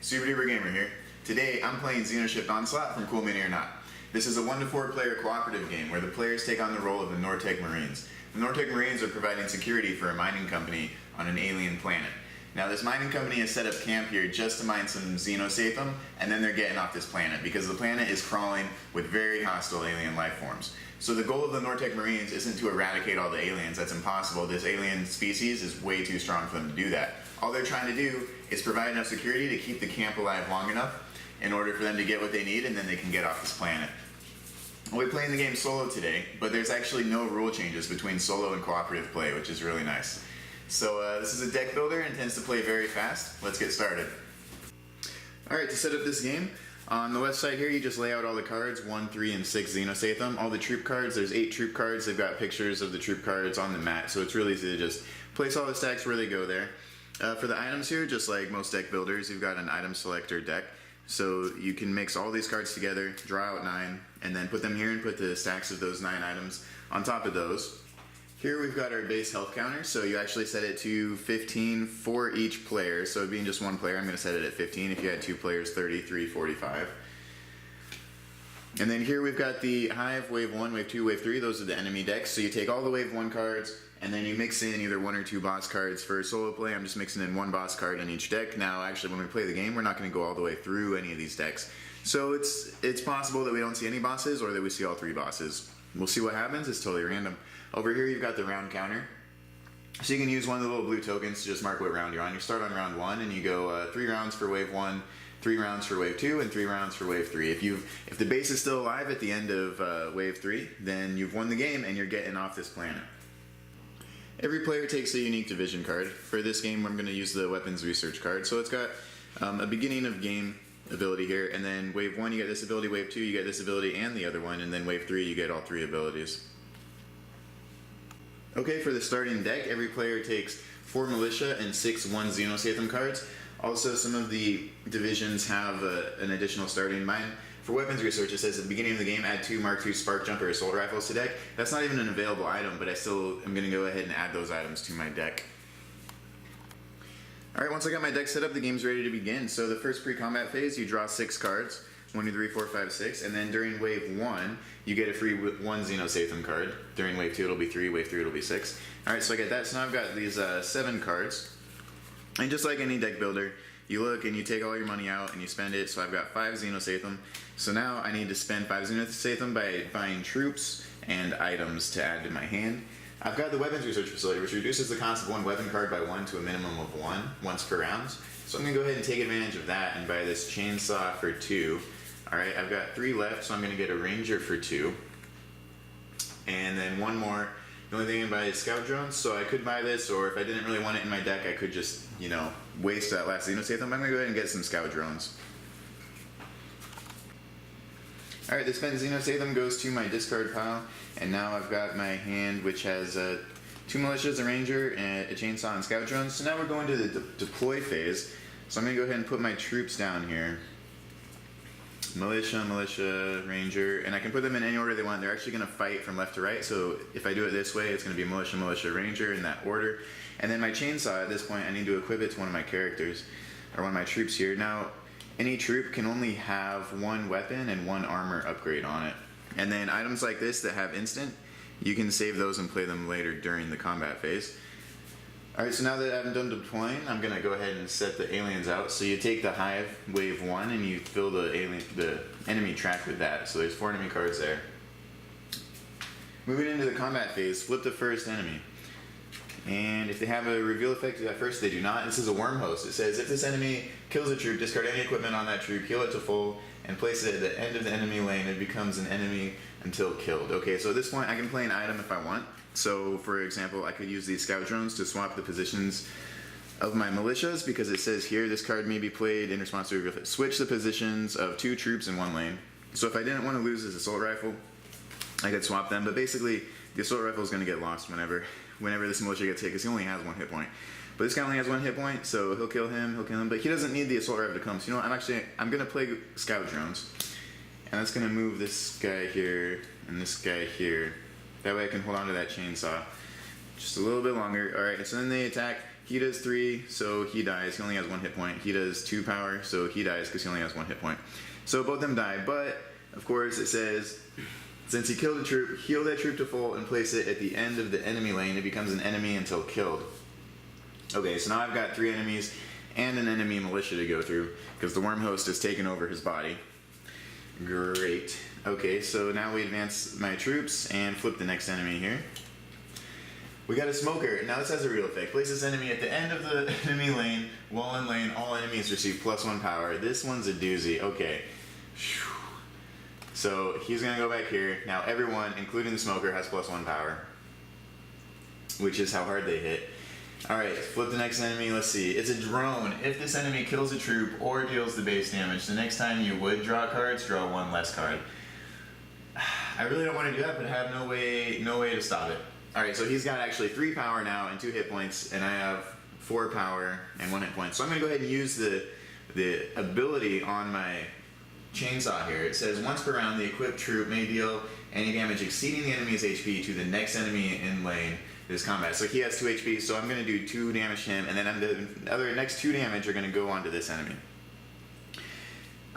Super Duper Gamer here. Today I'm playing XenoShyft Onslaught from Cool Mini or Not. This is a 1 to 4 player cooperative game where the players take on the role of the Nortec Marines. The Nortec Marines are providing security for a mining company on an alien planet. Now this mining company has set up camp here just to mine some XenoShyft, and then they're getting off this planet because the planet is crawling with very hostile alien life forms. So the goal of the Nortec Marines isn't to eradicate all the aliens. That's impossible. This alien species is way too strong for them to do that. All they're trying to do is provide enough security to keep the camp alive long enough in order for them to get what they need, and then they can get off this planet. We're playing the game solo today, but there's actually no rule changes between solo and cooperative play, which is really nice. So this is a deck builder and tends to play very fast. Let's get started. Alright, to set up this game, on the left side here you just lay out all the cards, 1, 3, and 6 XenoShyft. All the troop cards, there's 8 troop cards. They've got pictures of the troop cards on the mat, so it's really easy to just place all the stacks where they go there. For the items here, just like most deck builders, you've got an item selector deck. So you can mix all these cards together, draw out 9, and then put them here and put the stacks of those 9 items on top of those. Here we've got our base health counter, so you actually set it to 15 for each player. So being just one player, I'm going to set it at 15. If you had 2 players, 33, 45. And then here we've got the Hive, Wave 1, Wave 2, Wave 3. Those are the enemy decks. So you take all the Wave 1 cards, and then you mix in either 1 or 2 boss cards. For solo play, I'm just mixing in 1 boss card in each deck. Now, actually, when we play the game, we're not going to go all the way through any of these decks. So it's possible that we don't see any bosses, or that we see all 3 bosses. We'll see what happens. It's totally random. Over here, you've got the round counter. So you can use one of the little blue tokens to just mark what round you're on. You start on round 1, and you go 3 rounds for Wave 1, 3 rounds for Wave 2, and 3 rounds for Wave 3. If the base is still alive at the end of Wave 3, then you've won the game and you're getting off this planet. Every player takes a unique division card. For this game, I'm going to use the weapons research card. So it's got a beginning of game ability here, and then Wave 1 you get this ability, Wave 2 you get this ability and the other one, and then Wave 3 you get all 3 abilities. Okay, for the starting deck, every player takes 4 militia and 6 1 XenoShyft cards. Also, some of the divisions have an additional starting mine. For weapons research, it says at the beginning of the game, add 2 Mark II spark jumper assault rifles to deck. That's not even an available item, but I still am going to go ahead and add those items to my deck. Alright, once I got my deck set up, the game's ready to begin. So the first pre-combat phase, you draw 6 cards. 1, 2, 3, 4, 5, 6, and then during Wave 1, you get a free 1 XenoShyft card. During Wave 2, it'll be 3, Wave 3, it'll be 6. Alright, so I get that. So now I've got these 7 cards. And just like any deck builder, you look and you take all your money out and you spend it. So I've got 5 XenoShyft. So now I need to spend 5 XenoShyft by buying troops and items to add to my hand. I've got the weapons research facility, which reduces the cost of 1 weapon card by 1 to a minimum of 1 once per round. So I'm going to go ahead and take advantage of that and buy this chainsaw for 2. Alright, I've got 3 left, so I'm going to get a ranger for 2. And then 1 more. The only thing I can buy is scout drones, so I could buy this, or if I didn't really want it in my deck, I could just, waste that last XenoShyft. I'm going to go ahead and get some scout drones. Alright, the spent XenoShyft goes to my discard pile, and now I've got my hand, which has 2 militias, a ranger, and a chainsaw and scout drones. So now we're going to the deploy phase. So I'm going to go ahead and put my troops down here. Militia, ranger, and I can put them in any order they want. They're actually going to fight from left to right, so if I do it this way, it's going to be militia, ranger in that order. And then my chainsaw, at this point, I need to equip it to one of my characters, or one of my troops here. Now, any troop can only have 1 weapon and 1 armor upgrade on it. And then items like this that have instant, you can save those and play them later during the combat phase. Alright, so now that I'm done deploying, I'm going to go ahead and set the aliens out. So you take the Hive, Wave 1, and you fill the enemy track with that. So there's 4 enemy cards there. Moving into the combat phase, flip the first enemy. And if they have a reveal effect at first, they do not. This is a worm host. It says, if this enemy kills a troop, discard any equipment on that troop, heal it to full, and place it at the end of the enemy lane. It becomes an enemy until killed. Okay, so at this point, I can play an item if I want. So, for example, I could use these scout drones to swap the positions of my militias, because it says here, this card may be played in response to a switch the positions of 2 troops in 1 lane. So if I didn't want to lose this assault rifle, I could swap them, but basically, the assault rifle is going to get lost whenever this militia gets hit, because he only has 1 hit point. But this guy only has 1 hit point, so he'll kill him, but he doesn't need the assault rifle to come. So you know what, I'm going to play scout drones. And that's going to move this guy here, and this guy here. That way I can hold on to that chainsaw just a little bit longer. Alright, so then they attack. He does 3, so he dies. He only has 1 hit point. He does 2 power, so he dies because he only has 1 hit point. So both of them die, but of course it says, since he killed a troop, heal that troop to full and place it at the end of the enemy lane. It becomes an enemy until killed. Okay, so now I've got 3 enemies and an enemy militia to go through because the worm host has taken over his body. Great. Okay, so now we advance my troops and flip the next enemy here. We got a smoker. Now this has a real effect. Place this enemy at the end of the enemy lane. While in lane, all enemies receive +1 power. This one's a doozy. Okay. So he's gonna go back here. Now everyone, including the smoker, has +1 power, which is how hard they hit. Alright, flip the next enemy. Let's see. It's a drone. If this enemy kills a troop or deals the base damage, the next time you would draw cards, draw 1 less card. I really don't want to do that, but I have no way to stop it. Alright, so he's got actually 3 power now and 2 hit points, and I have 4 power and 1 hit point. So I'm going to go ahead and use the ability on my chainsaw here. It says once per round, the equipped troop may deal any damage exceeding the enemy's HP to the next enemy in lane this combat. So he has 2 HP, so I'm going to do 2 damage to him, and then the other next 2 damage are going to go on to this enemy.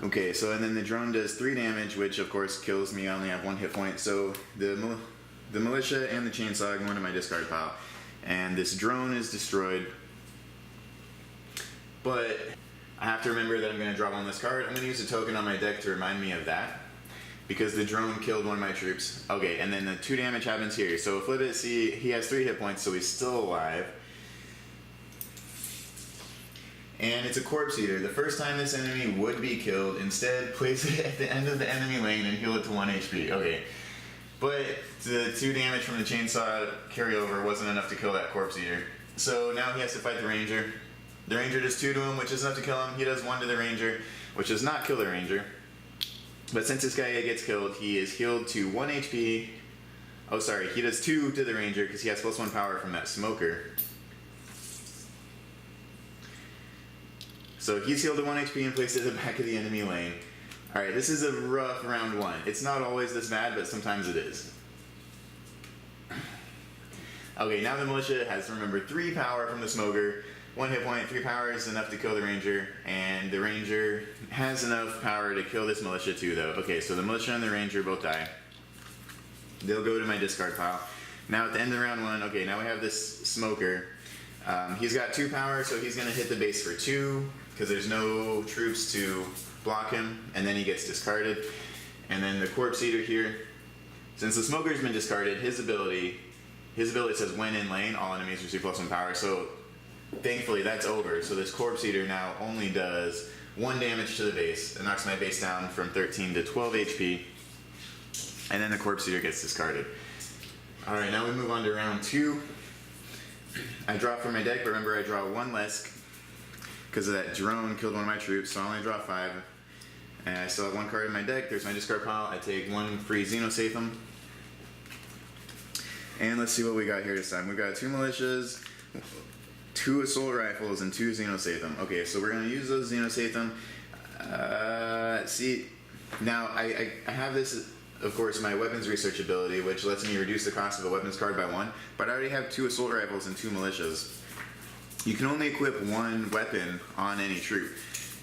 Okay, so and then the drone does 3 damage, which of course kills me. I only have 1 hit point, so the militia and the chainsaw go into my discard pile, and this drone is destroyed. But I have to remember that I'm going to draw 1 less card. I'm going to use a token on my deck to remind me of that, because the drone killed 1 of my troops. Okay, and then the 2 damage happens here. So flip it, see, he has 3 hit points, so he's still alive. And it's a corpse eater. The first time this enemy would be killed, instead place it at the end of the enemy lane and heal it to 1 HP. Okay, but the 2 damage from the chainsaw carryover wasn't enough to kill that corpse eater. So now he has to fight the ranger. The ranger does 2 to him, which is enough to kill him. He does 1 to the ranger, which does not kill the ranger. But since this guy gets killed, he is healed to 1 HP. Oh, sorry, he does 2 to the ranger because he has +1 power from that smoker. So he's healed to 1 HP and placed it at the back of the enemy lane. Alright, this is a rough round 1. It's not always this bad, but sometimes it is. Okay, now the militia has, remember, 3 power from the smoker, 1 hit point, 3 power is enough to kill the ranger, and the ranger has enough power to kill this militia too, though. Okay, so the militia and the ranger both die. They'll go to my discard pile. Now at the end of round 1, okay, now we have this smoker. He's got 2 power, so he's going to hit the base for 2, because there's no troops to block him, and then he gets discarded. And then the corpse eater here, since the smoker's been discarded, his ability says when in lane, all enemies receive +1 power. So thankfully that's over. So this corpse eater now only does 1 damage to the base. It knocks my base down from 13 to 12 HP, and then the corpse eater gets discarded. Alright, now we move on to round 2. I draw from my deck, but remember I draw 1 less because of that drone killed 1 of my troops, so I only draw 5. And I still have 1 card in my deck. There's my discard pile. I take 1 free XenoShyft. And let's see what we got here this time. We got 2 militias, 2 assault rifles, and 2 XenoShyft. Okay, so we're going to use those XenoShyft. See, now I have this, of course, my weapons research ability, which lets me reduce the cost of a weapons card by 1, but I already have 2 assault rifles and 2 militias. You can only equip 1 weapon on any troop.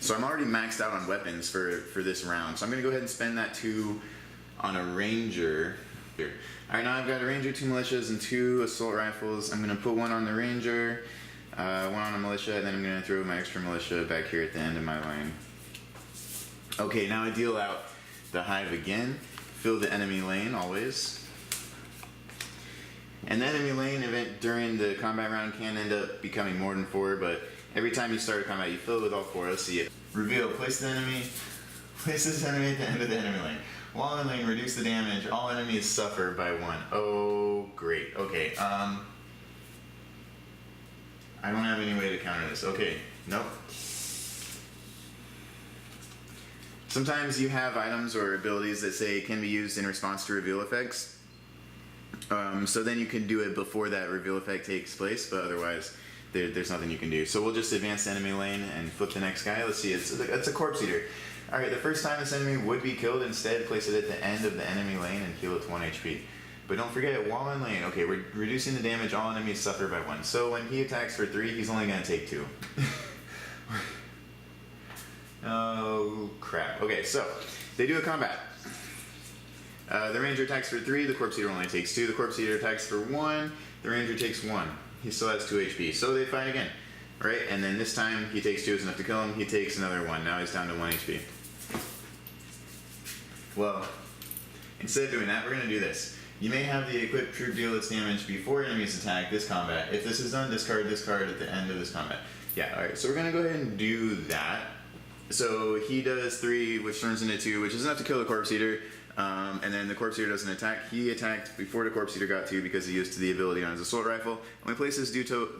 So I'm already maxed out on weapons for this round. So I'm going to go ahead and spend that 2 on a ranger. Alright, now I've got a ranger, 2 militias, and 2 assault rifles. I'm going to put 1 on the ranger, 1 on a militia, and then I'm going to throw my extra militia back here at the end of my line. Okay, now I deal out the hive again. Fill the enemy lane always. And the enemy lane event during the combat round can end up becoming more than 4, but every time you start a combat, you fill it with all 4. Let's see it. Reveal. Place this enemy at the end of the enemy lane. While in lane, reduce the damage. All enemies suffer by 1. Oh, great. Okay. I don't have any way to counter this. Okay. Nope. Sometimes you have items or abilities that say can be used in response to reveal effects. So then you can do it before that reveal effect takes place, but otherwise there's nothing you can do. So we'll just advance the enemy lane and flip the next guy. Let's see, it's a corpse eater. Alright, the first time this enemy would be killed, instead place it at the end of the enemy lane and heal it to 1 HP. But don't forget, while in lane, okay, we're reducing the damage all enemies suffer by 1. So when he attacks for 3, he's only going to take 2. Oh, crap. Okay, so they do a combat. The ranger attacks for 3, the corpse eater only takes 2. The corpse eater attacks for 1, the ranger takes 1. He still has 2 HP. So they fight again, right? And then this time he takes 2, is enough to kill him. He takes another 1. Now he's down to 1 HP. Well, instead of doing that, we're going to do this. You may have the equipped troop deal its damage before enemies attack this combat. If this is done, discard this card at the end of this combat. Yeah, alright, so we're going to go ahead and do that. So he does 3, which turns into 2, which is enough to kill the corpse eater. And then the corpse eater doesn't attack. He attacked before the corpse eater got 2 because he used the ability on his assault rifle. And we place this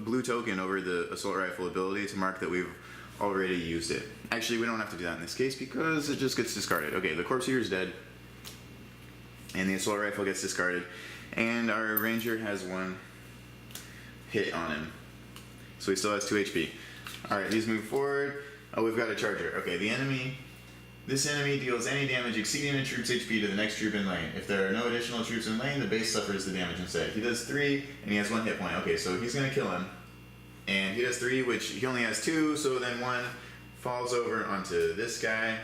blue token over the assault rifle ability to mark that we've already used it. Actually, we don't have to do that in this case because it just gets discarded. Okay, the corpse eater is dead. And the assault rifle gets discarded. And our ranger has 1 hit on him. So he still has 2 HP. Alright, these move forward. Oh, we've got a charger. Okay, this enemy deals any damage exceeding a troop's HP to the next troop in lane. If there are no additional troops in lane, the base suffers the damage instead. He does 3, and he has 1 hit point. Okay, so he's going to kill him. And he does 3, which he only has 2, so then 1 falls over onto this guy.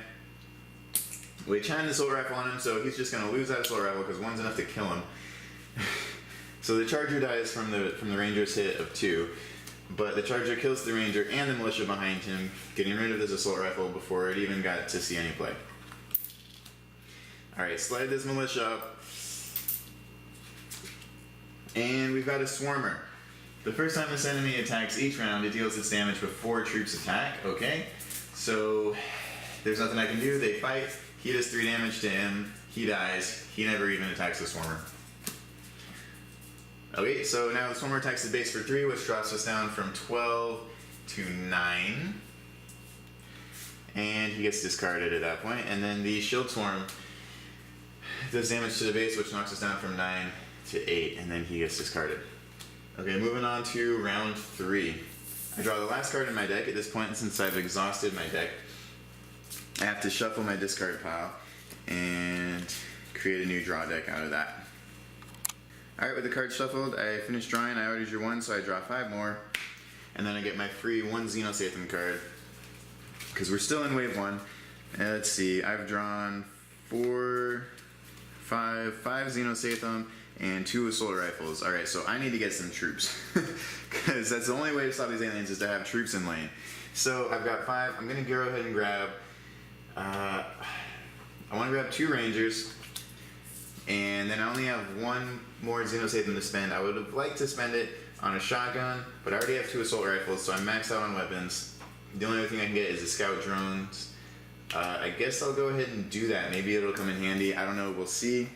We shine the assault rifle on him, so he's just going to lose that assault rifle because 1's enough to kill him. So the charger dies from the ranger's hit of 2, but the charger kills the ranger and the militia behind him, getting rid of his assault rifle before it even got to see any play. Alright, slide this militia up. And we've got a swarmer. The first time this enemy attacks each round, it deals its damage before troops attack. Okay, so there's nothing I can do. They fight. He does 3 damage to him. He dies. He never even attacks the swarmer. Okay, so now the swarmer attacks the base for 3, which drops us down from 12 to 9. And he gets discarded at that point. And then the shield swarm does damage to the base, which knocks us down from 9 to 8. And then he gets discarded. Okay, moving on to round 3. I draw the last card in my deck at this point, and since I've exhausted my deck, I have to shuffle my discard pile and create a new draw deck out of that. Alright, with the cards shuffled, I finished drawing. I already drew 1, so I draw 5 more. And then I get my free 1 XenoShyft card, because we're still in wave 1. Let's see, I've drawn 5 XenoShyft and 2 assault rifles. Alright, so I need to get some troops, because that's the only way to stop these aliens is to have troops in lane. So I've got 5. I'm going to go ahead and grab, I want to grab 2 rangers, and then I only have 1 more XenoShyft to spend. I would have liked to spend it on a shotgun, but I already have 2 assault rifles, so I'm maxed out on weapons. The only other thing I can get is the scout drones. I guess I'll go ahead and do that. Maybe it'll come in handy. I don't know. We'll see.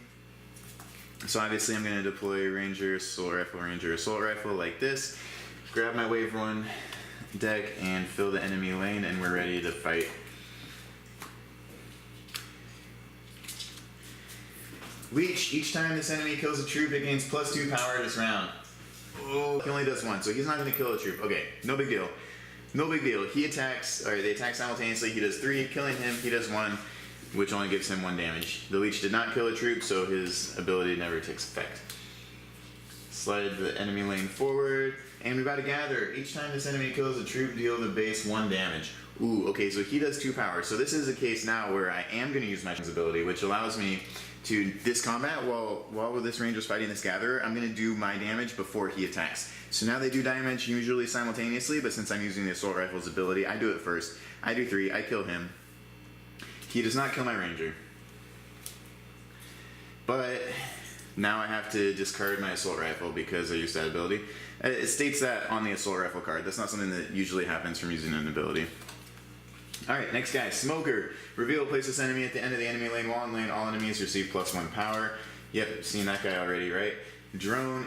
So obviously I'm going to deploy ranger, assault rifle like this. Grab my wave 1 deck and fill the enemy lane, and we're ready to fight. Leech. Each time this enemy kills a troop, it gains +2 power this round. Oh, he only does 1, so he's not going to kill a troop. Okay, no big deal. No big deal. He attacks, or they attack simultaneously. He does 3, killing him. He does 1, which only gives him 1 damage. The leech did not kill a troop, so his ability never takes effect. Slide the enemy lane forward, and we've got to gather. Each time this enemy kills a troop, deal the base 1 damage. Ooh, okay, so he does 2 power. So this is a case now where I am going to use my ability, which allows me to this combat while this ranger's fighting this gatherer. I'm going to do my damage before he attacks. So now they do damage usually simultaneously, but since I'm using the assault rifle's ability, I do it first. I do 3, I kill him. He does not kill my ranger. But now I have to discard my assault rifle because I used that ability. It states that on the assault rifle card. That's not something that usually happens from using an ability. Alright, next guy, Smoker. Reveal, place this enemy at the end of the enemy lane. While in lane, all enemies receive +1 power. Yep, seen that guy already, right? Drone.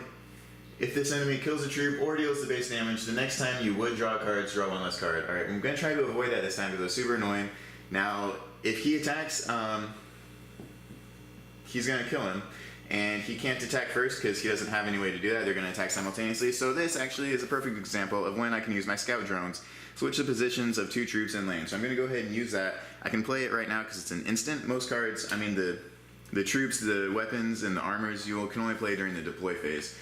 If this enemy kills a troop or deals the base damage, the next time you would draw cards, draw 1 less card. Alright, I'm going to try to avoid that this time because it's super annoying. Now, if he attacks, he's going to kill him. And he can't attack first because he doesn't have any way to do that. They're going to attack simultaneously. So this actually is a perfect example of when I can use my scout drones. Switch the positions of 2 troops in lane. So I'm going to go ahead and use that. I can play it right now because it's an instant. Most cards, I mean the The troops, the weapons, and the armors you can only play during the deploy phase.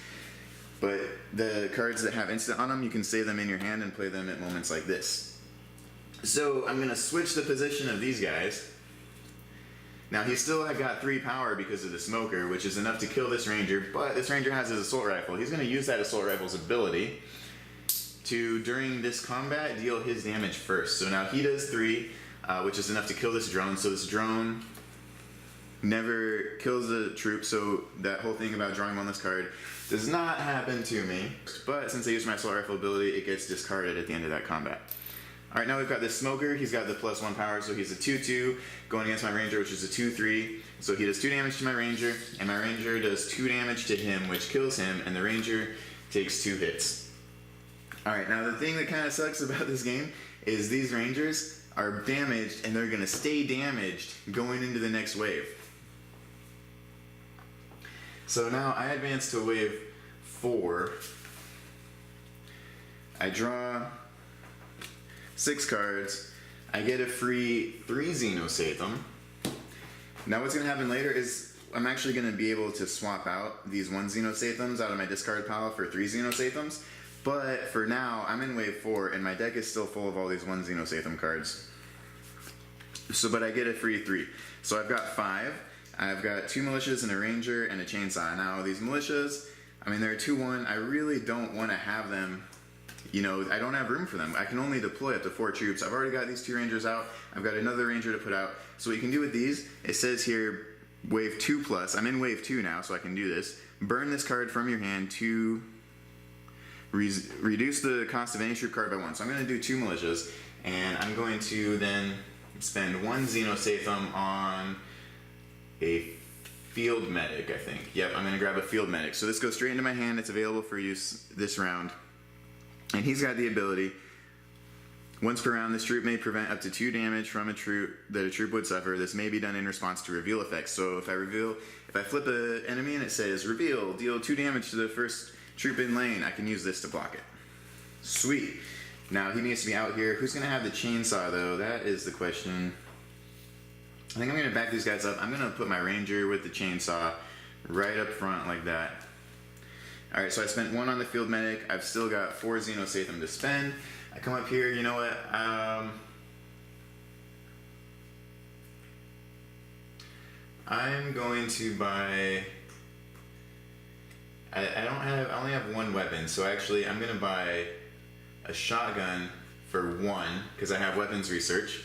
But the cards that have instant on them, you can save them in your hand and play them at moments like this. So I'm going to switch the position of these guys. Now he still got 3 power because of the smoker, which is enough to kill this ranger, but this ranger has his assault rifle. He's going to use that assault rifle's ability to, during this combat, deal his damage first. So now he does 3, which is enough to kill this drone. So this drone never kills the troop, so that whole thing about drawing on this card does not happen to me. But since I used my assault rifle ability, it gets discarded at the end of that combat. Alright, now we've got this smoker. He's got the +1 power, so he's a 2/2 going against my ranger, which is a 2/3. So he does 2 damage to my ranger, and my ranger does 2 damage to him, which kills him, and the ranger takes 2 hits. Alright, now the thing that kind of sucks about this game is these rangers are damaged, and they're going to stay damaged going into the next wave. So now I advance to wave 4. I draw 6 cards. I get a free 3 XenoShyft. Now what's going to happen later is I'm actually going to be able to swap out these 1 XenoShyft out of my discard pile for 3 XenoShyft. But for now, I'm in wave 4 and my deck is still full of all these 1 XenoShyft cards. So, but I get a free 3. So I've got 5. I've got 2 militias and a ranger and a chainsaw. Now these militias, I mean, they're 2/1. I really don't want to have them. You know, I don't have room for them. I can only deploy up to 4 troops. I've already got these 2 rangers out. I've got another ranger to put out. So what you can do with these, it says here wave 2+. I'm in wave 2 now, so I can do this. Burn this card from your hand to reduce the cost of any troop card by 1. So I'm going to do 2 militias, and I'm going to then spend 1 XenoShyft on a field medic, I think. Yep, I'm going to grab a field medic. So this goes straight into my hand. It's available for use this round. And he's got the ability, once per round, this troop may prevent up to 2 damage from a troop that a troop would suffer. This may be done in response to reveal effects. So if I flip an enemy and it says reveal, deal 2 damage to the first troop in lane, I can use this to block it. Sweet. Now he needs to be out here. Who's going to have the chainsaw though? That is the question. I think I'm going to back these guys up. I'm going to put my ranger with the chainsaw right up front like that. Alright, so I spent 1 on the field medic. I've still got 4 XenoShyft to spend. I come up here, you know what? I'm going to buy... I only have 1 weapon, so actually I'm going to buy a shotgun for 1, because I have weapons research.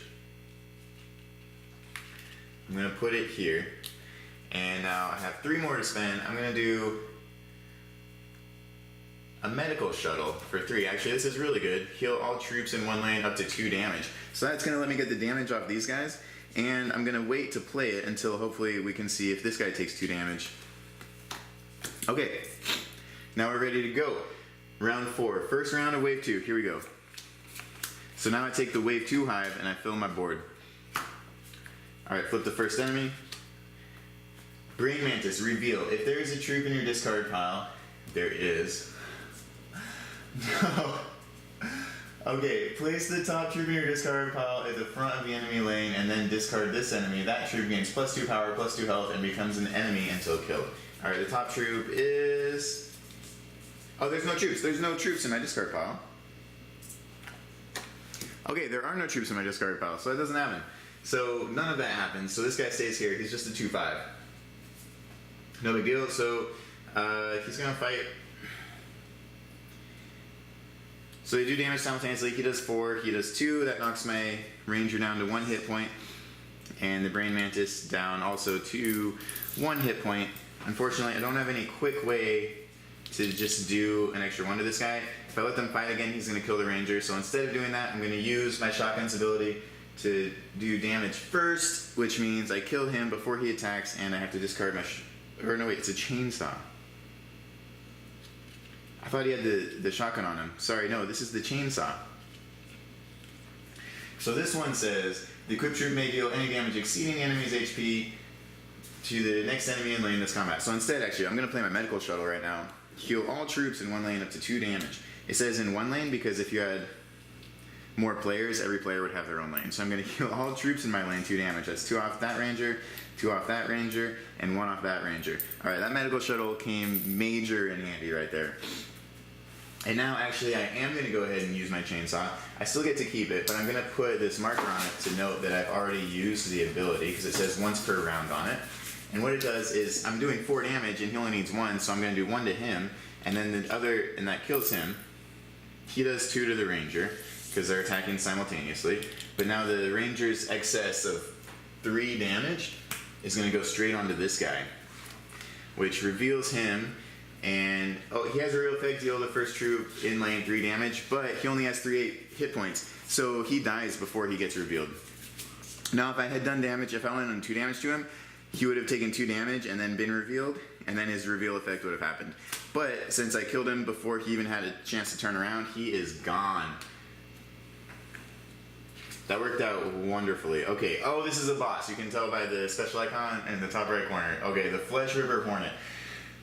I'm going to put it here. And now I have 3 more to spend. I'm going to do a medical shuttle for 3. Actually, this is really good. Heal all troops in 1 lane up to 2 damage. So that's going to let me get the damage off these guys. And I'm going to wait to play it until hopefully we can see if this guy takes 2 damage. Okay, now we're ready to go. Round 4. First round of wave 2. Here we go. So now I take the wave 2 hive and I fill my board. Alright, flip the first enemy. Brain Mantis, reveal. If there is a troop in your discard pile, there is. No. Okay, place the top troop in your discard pile at the front of the enemy lane and then discard this enemy. That troop gains +2 power, +2 health, and becomes an enemy until killed. Alright, the top troop is... Oh, there's no troops. There's no troops in my discard pile. Okay, there are no troops in my discard pile, so that doesn't happen. So none of that happens. So this guy stays here. He's just a 2/5. No big deal. So he's going to fight... So they do damage simultaneously. He does 4, he does 2. That knocks my ranger down to 1 hit point. And the Brain Mantis down also to 1 hit point. Unfortunately, I don't have any quick way to just do an extra 1 to this guy. If I let them fight again, he's going to kill the ranger. So instead of doing that, I'm going to use my shotgun's ability to do damage first, which means I kill him before he attacks, and I have to discard my... Or no, wait, it's a chainsaw. I thought he had the shotgun on him. Sorry, no, this is the chainsaw. So this one says, the equipped troop may deal any damage exceeding the enemy's HP to the next enemy in lane in this combat. So instead, actually, I'm going to play my medical shuttle right now. Heal all troops in 1 lane up to 2 damage. It says in 1 lane because if you had more players, every player would have their own lane. So I'm going to heal all troops in my lane 2 damage. That's 2 off that ranger, 2 off that ranger, and 1 off that ranger. Alright, that medical shuttle came major in handy right there. And now actually I am going to go ahead and use my chainsaw. I still get to keep it, but I'm going to put this marker on it to note that I've already used the ability, because it says once per round on it. And what it does is I'm doing 4 damage and he only needs 1, so I'm going to do 1 to him, and then the other, and that kills him. He does 2 to the ranger, because they're attacking simultaneously. But now the ranger's excess of 3 damage is going to go straight onto this guy, which reveals him. And oh, he has a real effect, deal the first troop in lane 3 damage, but he only has 3 hit points, so he dies before he gets revealed. Now if I had done damage, if I only done 2 damage to him, he would have taken 2 damage and then been revealed, and then his reveal effect would have happened. But since I killed him before he even had a chance to turn around, he is gone. That worked out wonderfully. Okay, oh, this is a boss. You can tell by the special icon in the top right corner. Okay, the Flesh River Hornet.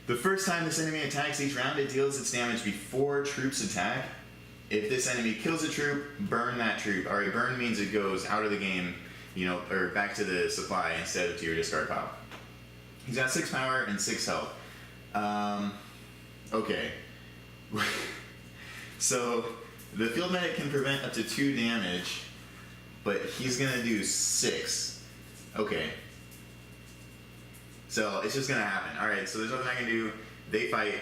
The first time this enemy attacks each round, it deals its damage before troops attack. If this enemy kills a troop, burn that troop. Alright, burn means it goes out of the game, you know, or back to the supply instead of to your discard pile. He's got 6 power and 6 health. Okay. So, the field medic can prevent up to 2 damage, but he's gonna do 6. Okay. So it's just gonna happen. Alright, so there's nothing I can do. They fight.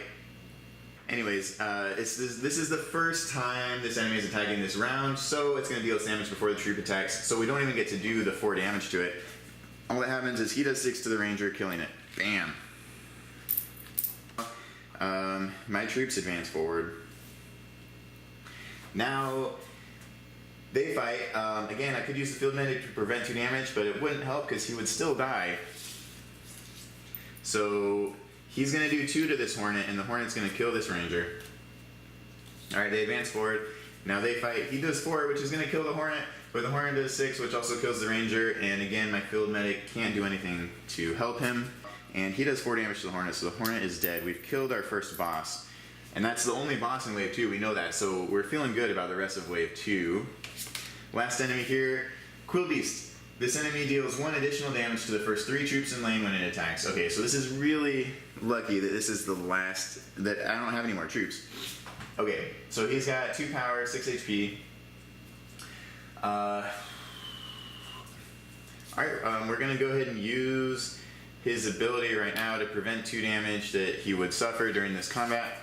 Anyways, this is the first time this enemy is attacking this round, so it's gonna deal its damage before the troop attacks, so we don't even get to do the 4 damage to it. All that happens is he does 6 to the ranger, killing it. Bam. My troops advance forward. Now, they fight. Again, I could use the field medic to prevent 2 damage, but it wouldn't help because he would still die. So he's going to do 2 to this hornet, and the hornet's going to kill this ranger. Alright, they advance forward. Now they fight. He does 4, which is going to kill the hornet, but the hornet does 6, which also kills the ranger. And again, my field medic can't do anything to help him. And he does 4 damage to the hornet, so the hornet is dead. We've killed our first boss. And that's the only boss in Wave 2, we know that. So we're feeling good about the rest of Wave 2. Last enemy here, Quill Beast. This enemy deals 1 additional damage to the first 3 troops in lane when it attacks. Okay, so this is really lucky that this is the last, that I don't have any more troops. Okay, so he's got 2 power, 6 HP. Alright, we're going to go ahead and use his ability right now to prevent 2 damage that he would suffer during this combat.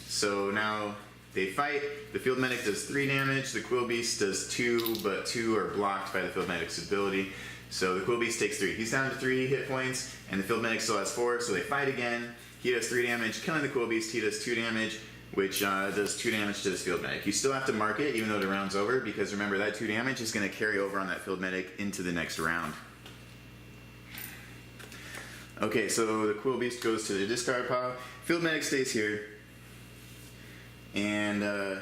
So now they fight. The field medic does 3 damage. The Quill Beast does 2, but 2 are blocked by the field medic's ability. So the Quill Beast takes 3. He's down to 3 hit points, and the field medic still has 4. So they fight again. He does 3 damage, killing the Quill Beast. He does 2 damage, which does 2 damage to this field medic. You still have to mark it, even though the round's over, because remember that 2 damage is going to carry over on that field medic into the next round. Okay, so the Quill Beast goes to the discard pile. Field medic stays here. And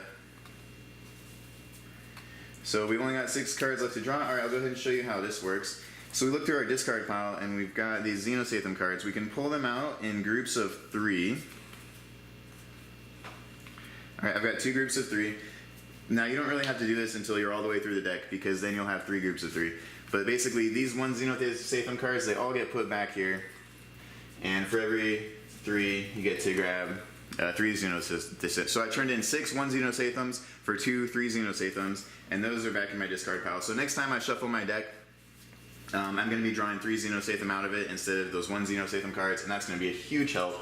so we've only got 6 cards left to draw. Alright, I'll go ahead and show you how this works. So we look through our discard pile and we've got these XenoShyft cards. We can pull them out in groups of 3. Alright, I've got 2 groups of 3. Now you don't really have to do this until you're all the way through the deck, because then you'll have 3 groups of 3. But basically these 1 XenoShyft cards, they all get put back here. And for every 3 you get to grab 3 XenoShyft. So I turned in 6 1 XenoShyft for 2 3 XenoShyft, and those are back in my discard pile. So next time I shuffle my deck, I'm going to be drawing 3 XenoShyft out of it instead of those 1 XenoShyft cards, and that's going to be a huge help.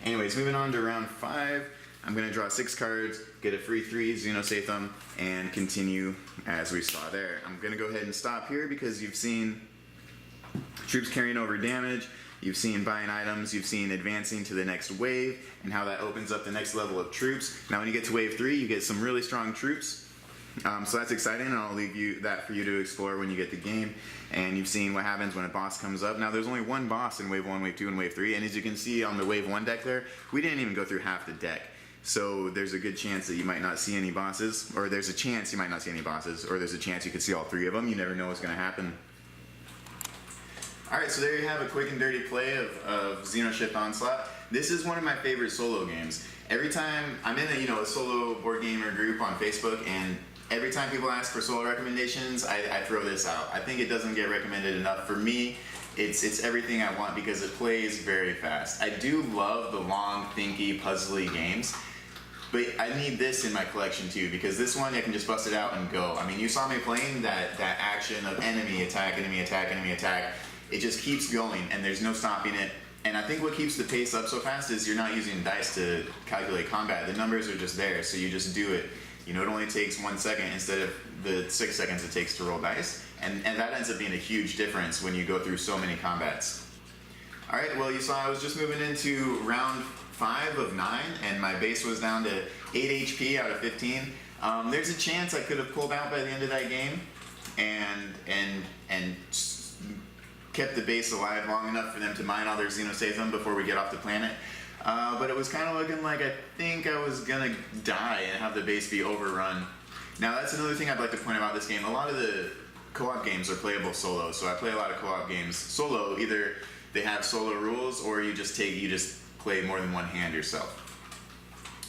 Anyways, moving on to round 5, I'm going to draw 6 cards, get a free 3 XenoShyft, and continue as we saw there. I'm going to go ahead and stop here because you've seen troops carrying over damage. You've seen buying items, you've seen advancing to the next wave, and how that opens up the next level of troops. Now when you get to wave 3, you get some really strong troops. So that's exciting, and I'll leave that for you to explore when you get the game. And you've seen what happens when a boss comes up. Now there's only 1 boss in wave 1, wave 2, and wave 3, and as you can see on the wave 1 deck there, we didn't even go through half the deck. So there's a good chance that you might not see any bosses, or there's a chance you might not see any bosses, or there's a chance you could see all 3 of them. You never know what's going to happen. Alright, so there you have a quick and dirty play of XenoShyft Onslaught. This is one of my favorite solo games. Every time I'm in a solo board gamer group on Facebook, and every time people ask for solo recommendations, I throw this out. I think it doesn't get recommended enough. For me, it's everything I want because it plays very fast. I do love the long, thinky, puzzly games, but I need this in my collection too, because this one I can just bust it out and go. I mean, you saw me playing that action of enemy attack, enemy attack, enemy attack. It just keeps going and there's no stopping it. And I think what keeps the pace up so fast is you're not using dice to calculate combat. The numbers are just there, so you just do it. You know, it only takes 1 second instead of the 6 seconds it takes to roll dice. And that ends up being a huge difference when you go through so many combats. All right, well, you saw I was just moving into round 5 of 9, and my base was down to 8 HP out of 15. There's a chance I could have pulled out by the end of that game and kept the base alive long enough for them to mine all their XenoShyft before we get off the planet. But it was kind of looking like I think I was gonna die and have the base be overrun. Now that's another thing I'd like to point out about this game. A lot of the co-op games are playable solo, so I play a lot of co-op games solo. Either they have solo rules or you just play more than one hand yourself.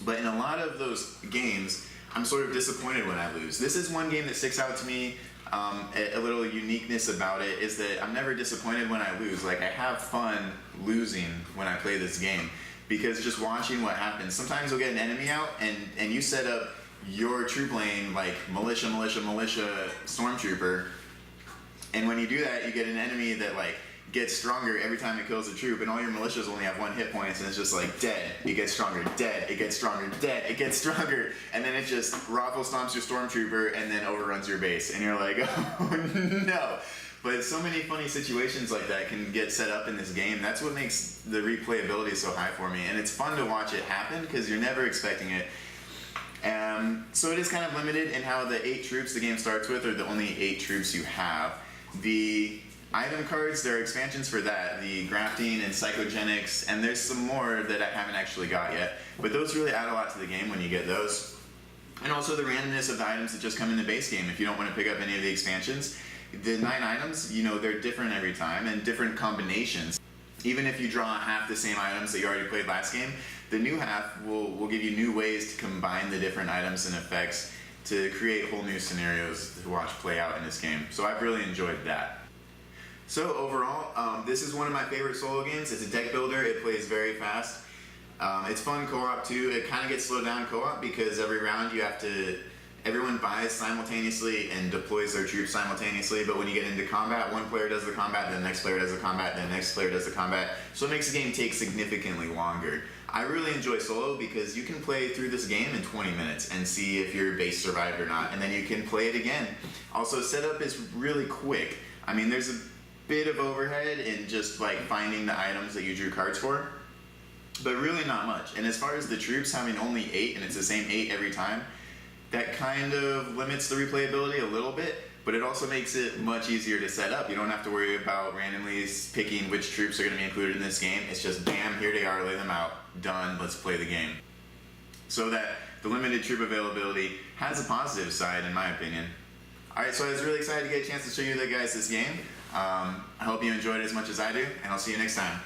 But in a lot of those games, I'm sort of disappointed when I lose. This is one game that sticks out to me. A little uniqueness about it is that I'm never disappointed when I lose. Like, I have fun losing when I play this game because just watching what happens. Sometimes you'll get an enemy out and you set up your troop lane like militia, stormtrooper, and when you do that, you get an enemy that like gets stronger every time it kills a troop, and all your militias only have 1 hit points, and it's just like dead, it gets stronger, dead, it gets stronger, dead, it gets stronger, and then it just raffle stomps your stormtrooper and then overruns your base, and you're like, oh no. But so many funny situations like that can get set up in this game. That's what makes the replayability so high for me, and it's fun to watch it happen because you're never expecting it. So it is kind of limited in how the 8 troops the game starts with are the only 8 troops you have. The item cards, there are expansions for that, the grafting and psychogenics, and there's some more that I haven't actually got yet. But those really add a lot to the game when you get those. And also the randomness of the items that just come in the base game if you don't want to pick up any of the expansions. The 9 items, you know, they're different every time and different combinations. Even if you draw half the same items that you already played last game, the new half will give you new ways to combine the different items and effects to create whole new scenarios to watch play out in this game. So I've really enjoyed that. So overall, this is one of my favorite solo games. It's a deck builder, it plays very fast. It's fun co-op too. It kind of gets slowed down co-op because every round everyone buys simultaneously and deploys their troops simultaneously, but when you get into combat, one player does the combat, then the next player does the combat, then the next player does the combat, so it makes the game take significantly longer. I really enjoy solo because you can play through this game in 20 minutes and see if your base survived or not, and then you can play it again. Also, setup is really quick. I mean, there's a bit of overhead in just like finding the items that you drew cards for, but really not much. And as far as the troops having only 8 and it's the same 8 every time, that kind of limits the replayability a little bit, but it also makes it much easier to set up. You don't have to worry about randomly picking which troops are going to be included in this game. It's just bam, here they are, lay them out, done, let's play the game. So that the limited troop availability has a positive side in my opinion. Alright, so I was really excited to get a chance to show you guys this game. I hope you enjoyed it as much as I do, and I'll see you next time.